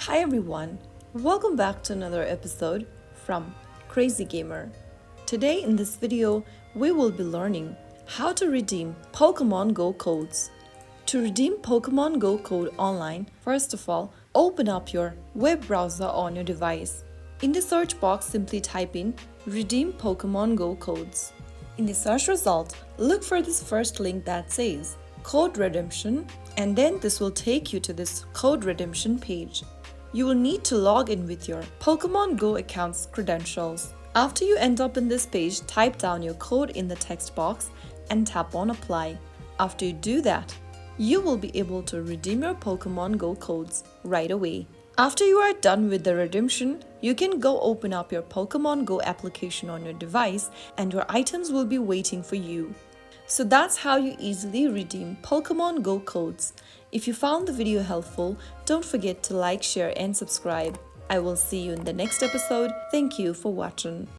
Hi everyone, welcome back to another episode from Crazy Gamer. Today in this video, we will be learning how to redeem Pokemon Go codes. To redeem Pokemon Go code online, first of all, open up your web browser on your device. In the search box, simply type in Redeem Pokemon Go codes. In the search result, look for this first link that says Code Redemption, and then this will take you to this code redemption page. You will need to log in with your Pokemon Go account's credentials. After you end up in this page, type down your code in the text box and tap on Apply. After you do that, you will be able to redeem your Pokemon Go codes right away. After you are done with the redemption, you can go open up your Pokemon Go application on your device and your items will be waiting for you. So that's how you easily redeem Pokemon Go codes. If you found the video helpful, don't forget to like, share and subscribe. I will see you in the next episode. Thank you for watching.